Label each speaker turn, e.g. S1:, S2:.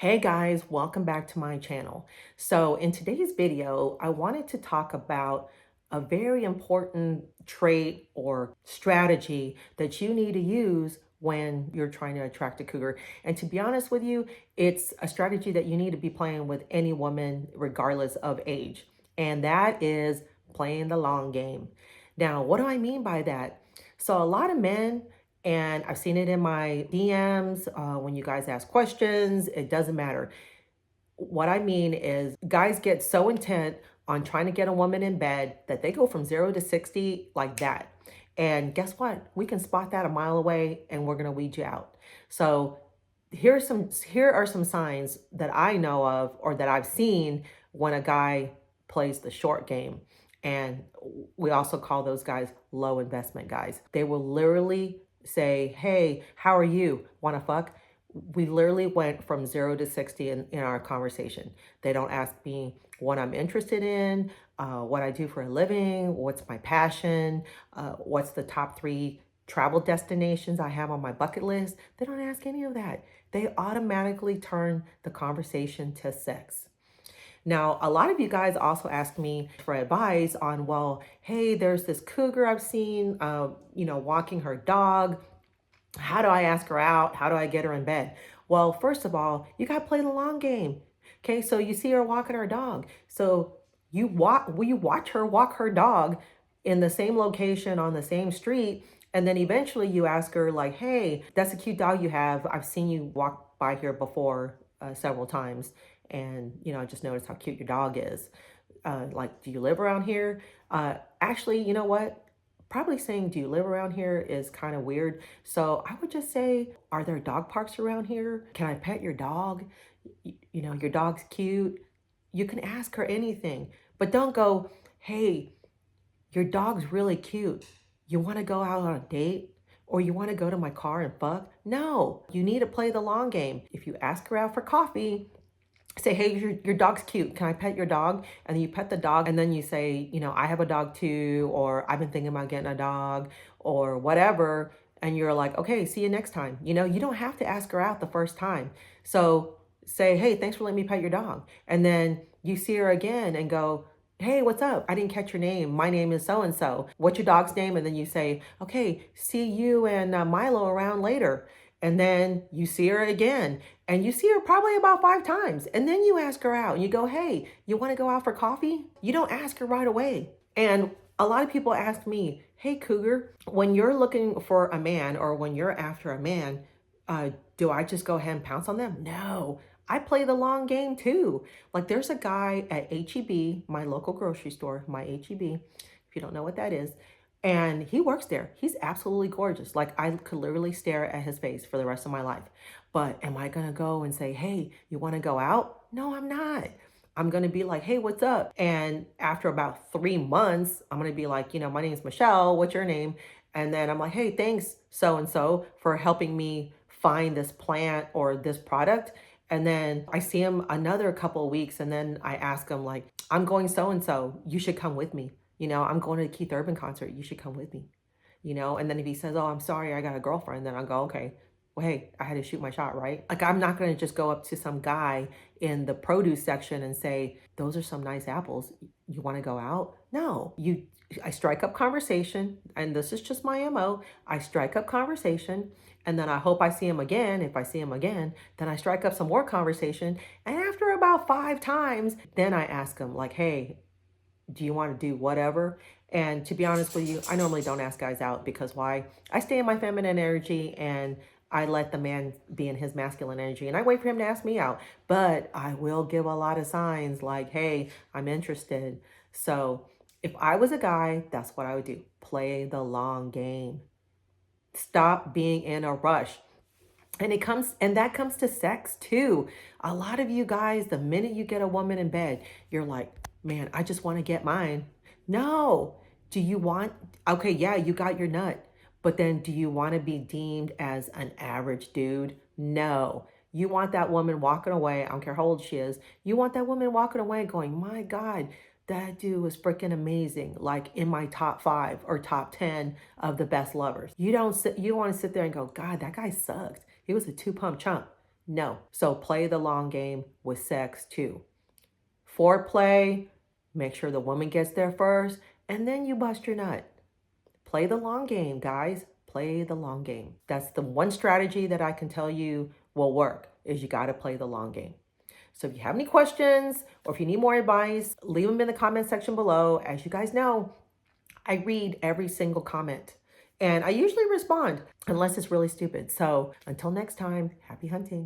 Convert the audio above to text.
S1: Hey guys, welcome back to my channel. So in today's video, I wanted to talk about a very important trait or strategy that you need to use when you're trying to attract a cougar. And to be honest with you, it's a strategy that you need to be playing with any woman, regardless of age. And that is playing the long game. Now, what do I mean by that? So a lot of men, and I've seen it in my DMs when you guys ask questions, it doesn't matter. What I mean is, guys get so intent on trying to get a woman in bed that they go from 0 to 60 like that. And guess what? We can spot that a mile away and we're going to weed you out. So here are some signs that I know of or that I've seen when a guy plays the short game. And we also call those guys low investment guys. They will literally say, "Hey, how are you? Want to fuck?" We literally went from 0 to 60 in our conversation. They don't ask me what I'm interested in, what I do for a living, what's my passion, what's the top 3 travel destinations I have on my bucket list. They don't ask any of that. They automatically turn the conversation to sex. Now, a lot of you guys also ask me for advice on, well, hey, there's this cougar I've seen, walking her dog. How do I ask her out? How do I get her in bed? Well, first of all, you got to play the long game. Okay, so you see her walking her dog. So you watch her walk her dog in the same location on the same street. And then eventually you ask her, like, hey, that's a cute dog you have. I've seen you walk by here before several times. And, I just noticed how cute your dog is. Like, do you live around here? Actually, you know what? Probably saying, do you live around here is kind of weird. So I would just say, are there dog parks around here? Can I pet your dog? Your dog's cute. You can ask her anything, but don't go, hey, your dog's really cute. You want to go out on a date? Or you want to go to my car and fuck? No, you need to play the long game. If you ask her out for coffee, say, hey, your dog's cute. Can I pet your dog? And then you pet the dog. And then you say, I have a dog too, or I've been thinking about getting a dog or whatever. And you're like, okay, see you next time. You don't have to ask her out the first time. So say, hey, thanks for letting me pet your dog. And then you see her again and go, hey, what's up? I didn't catch your name. My name is so-and-so. What's your dog's name? And then you say, okay, see you and Milo around later. And then you see her again, and you see her probably about 5 times. And then you ask her out and you go, hey, you want to go out for coffee? You don't ask her right away. And a lot of people ask me, hey, Cougar, when you're looking for a man or when you're after a man, do I just go ahead and pounce on them? No, I play the long game too. Like, there's a guy at HEB, my local grocery store, my HEB, if you don't know what that is. And he works there. He's absolutely gorgeous. Like, I could literally stare at his face for the rest of my life. But am I going to go and say, hey, you want to go out? No, I'm not. I'm going to be like, hey, what's up? And after about 3 months, I'm going to be like, my name's Michelle. What's your name? And then I'm like, hey, thanks so-and-so for helping me find this plant or this product. And then I see him another couple of weeks. And then I ask him, like, I'm going so-and-so. You should come with me. I'm going to the Keith Urban concert. You should come with me. And then if he says, oh, I'm sorry, I got a girlfriend, then I'll go, okay, well, hey, I had to shoot my shot, right? Like, I'm not going to just go up to some guy in the produce section and say, those are some nice apples. You want to go out? No, I strike up conversation. And this is just my MO. I strike up conversation. And then I hope I see him again. If I see him again, then I strike up some more conversation. And after about 5 times, then I ask him, like, hey, do you want to do whatever? And to be honest with you, I normally don't ask guys out because why? I stay in my feminine energy and I let the man be in his masculine energy and I wait for him to ask me out. But I will give a lot of signs like, hey, I'm interested. So if I was a guy, that's what I would do. Play the long game. Stop being in a rush. And that comes to sex too. A lot of you guys, the minute you get a woman in bed, you're like, man, I just want to get mine. No. Okay, yeah, you got your nut. But then do you want to be deemed as an average dude? No. You want that woman walking away. I don't care how old she is. You want that woman walking away going, my God, that dude was freaking amazing. Like, in my top 5 or top 10 of the best lovers. You want to sit there and go, God, that guy sucked. He was a 2-pump chump. No. So play the long game with sex too. Foreplay, make sure the woman gets there first, and then you bust your nut. Play the long game, guys. Play the long game. That's the one strategy that I can tell you will work, is you got to play the long game. So if you have any questions or if you need more advice, leave them in the comment section below. As you guys know, I read every single comment and I usually respond unless it's really stupid. So until next time, happy hunting.